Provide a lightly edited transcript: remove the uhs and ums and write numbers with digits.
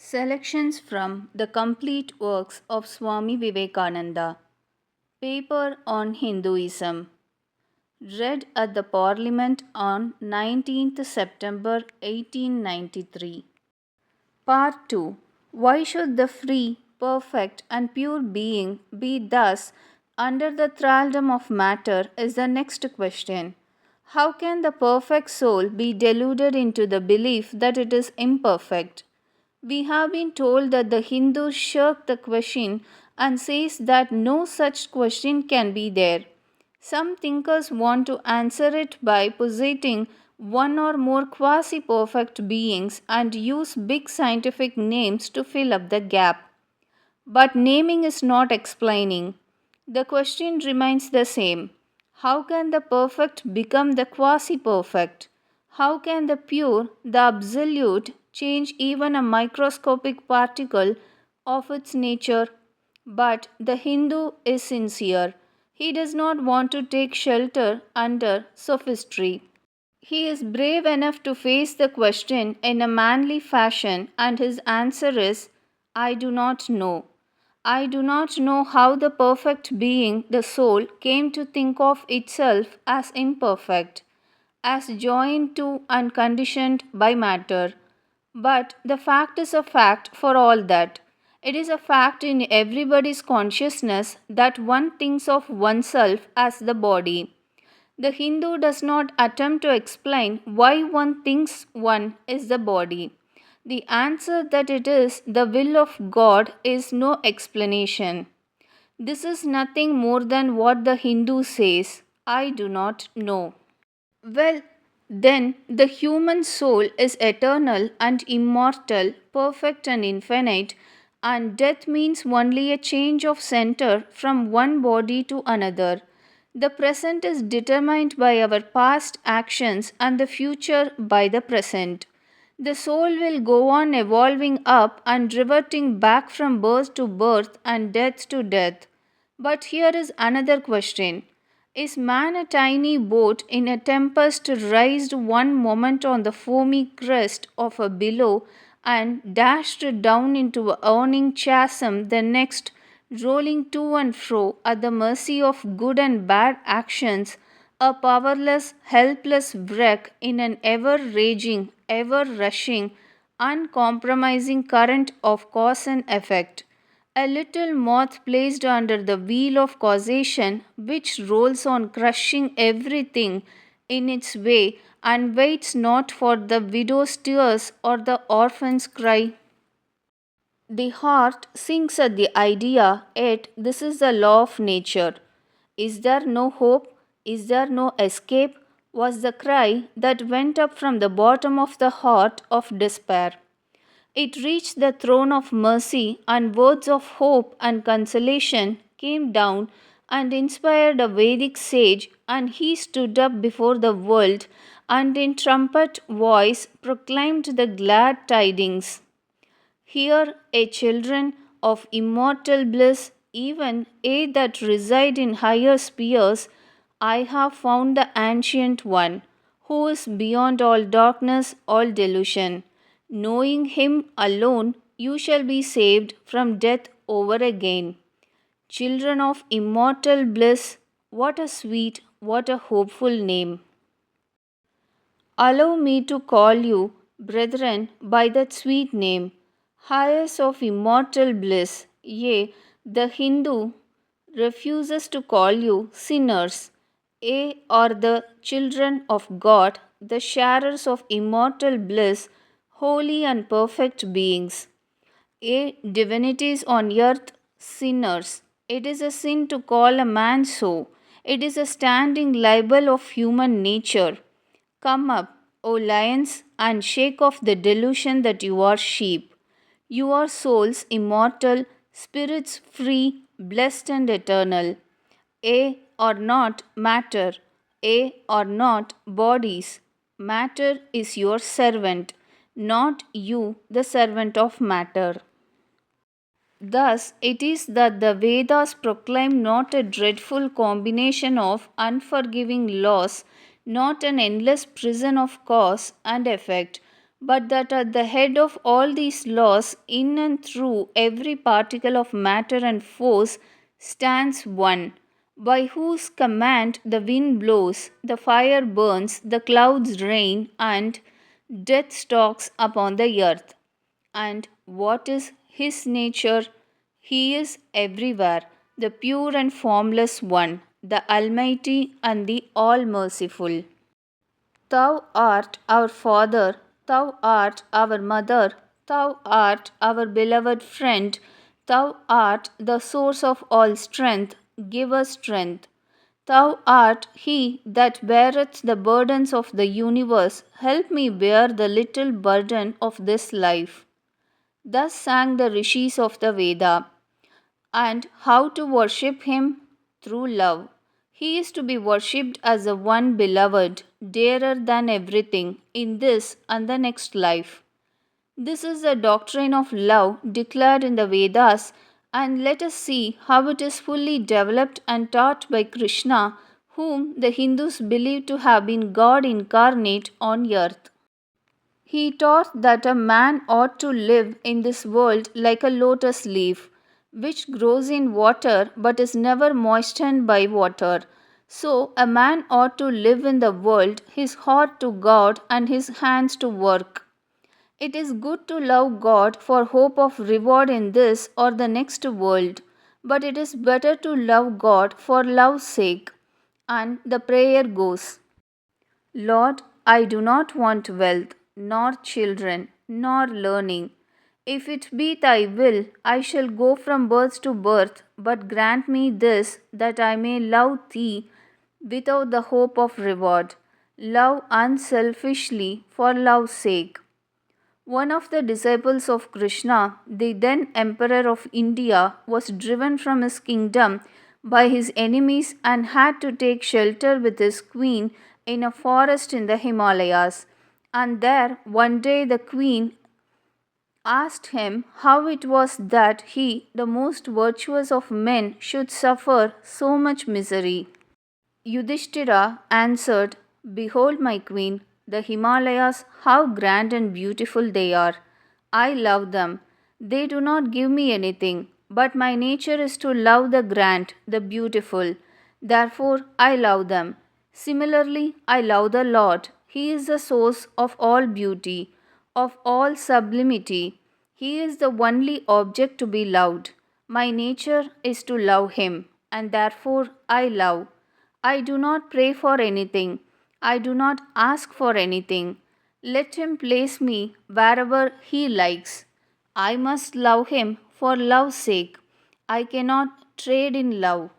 Selections from the complete works of Swami Vivekananda. Paper on Hinduism. Read at the Parliament on 19th September 1893. Part 2. Why should the free, perfect, and pure being be thus under the thraldom of matter is the next question. How can the perfect soul be deluded into the belief that it is imperfect? We have been told that the Hindus shirk the question and says that no such question can be there. Some thinkers want to answer it by positing one or more quasi-perfect beings and use big scientific names to fill up the gap. But naming is not explaining. The question remains the same. How can the perfect become the quasi perfect? How can the pure, the absolute, change even a microscopic particle of its nature? But the Hindu is sincere. He does not want to take shelter under sophistry. He is brave enough to face the question in a manly fashion, and his answer is, I do not know. I do not know how the perfect being, the soul, came to think of itself as imperfect, as joined to and conditioned by matter. But the fact is a fact for all that. It is a fact in everybody's consciousness that one thinks of oneself as the body. The Hindu does not attempt to explain why one thinks one is the body. The answer that it is the will of God is no explanation. This is nothing more than what the Hindu says, I do not know. Well, then the human soul is eternal and immortal, perfect and infinite, and death means only a change of center from one body to another. The present is determined by our past actions and the future by the present. The soul will go on evolving up and reverting back from birth to birth and death to death. But here is another question. Is man a tiny boat in a tempest raised one moment on the foamy crest of a billow and dashed down into a yawning chasm the next, rolling to and fro at the mercy of good and bad actions, a powerless, helpless wreck in an ever raging, ever rushing, uncompromising current of cause and effect? A little moth placed under the wheel of causation, which rolls on crushing everything in its way and waits not for the widow's tears or the orphan's cry. The heart sinks at the idea, yet this is the law of nature. Is there no hope? Is there no escape? Was the cry that went up from the bottom of the heart of despair. It reached the throne of mercy, and words of hope and consolation came down and inspired a Vedic sage, and he stood up before the world and in trumpet voice proclaimed the glad tidings. Hear, ye children of immortal bliss, even ye that reside in higher spheres, I have found the Ancient One, who is beyond all darkness, all delusion. Knowing him alone, you shall be saved from death over again. Children of immortal bliss, what a sweet, what a hopeful name. Allow me to call you, brethren, by that sweet name, heirs of immortal bliss. Yea, the Hindu refuses to call you sinners. Ye are the children of God, the sharers of immortal bliss, holy and perfect beings. Ye divinities on earth, sinners. It is a sin to call a man so. It is a standing libel of human nature. Come up, O lions, and shake off the delusion that you are sheep. You are souls immortal, spirits free, blessed and eternal. A or not matter, A or not bodies. Matter is your servant, not you the servant of matter. Thus, it is that the Vedas proclaim not a dreadful combination of unforgiving laws, not an endless prison of cause and effect, but that at the head of all these laws, in and through every particle of matter and force, stands One, by whose command the wind blows, the fire burns, the clouds rain, and death stalks upon the earth. And what is his nature? He is everywhere, the pure and formless One, the Almighty and the All Merciful. Thou art our Father, Thou art our Mother, Thou art our beloved friend, Thou art the source of all strength, give us strength. Thou art He that beareth the burdens of the universe, help me bear the little burden of this life. Thus sang the rishis of the Veda. And how to worship Him? Through love. He is to be worshipped as the one beloved, dearer than everything, in this and the next life. This is the doctrine of love declared in the Vedas, and let us see how it is fully developed and taught by Krishna, whom the Hindus believe to have been God incarnate on earth. He taught that a man ought to live in this world like a lotus leaf, which grows in water but is never moistened by water. So, a man ought to live in the world, his heart to God and his hands to work. It is good to love God for hope of reward in this or the next world, but it is better to love God for love's sake. And the prayer goes, Lord, I do not want wealth, nor children, nor learning. If it be thy will, I shall go from birth to birth, but grant me this, that I may love thee without the hope of reward. Love unselfishly for love's sake. One of the disciples of Krishna, the then Emperor of India, was driven from his kingdom by his enemies and had to take shelter with his queen in a forest in the Himalayas. And there, one day, the queen asked him how it was that he, the most virtuous of men, should suffer so much misery. Yudhishthira answered, Behold, my queen, the Himalayas, how grand and beautiful they are. I love them. They do not give me anything, but my nature is to love the grand, the beautiful. Therefore, I love them. Similarly, I love the Lord. He is the source of all beauty, of all sublimity. He is the only object to be loved. My nature is to love Him, and therefore I love. I do not pray for anything. I do not ask for anything. Let Him place me wherever He likes. I must love Him for love's sake. I cannot trade in love.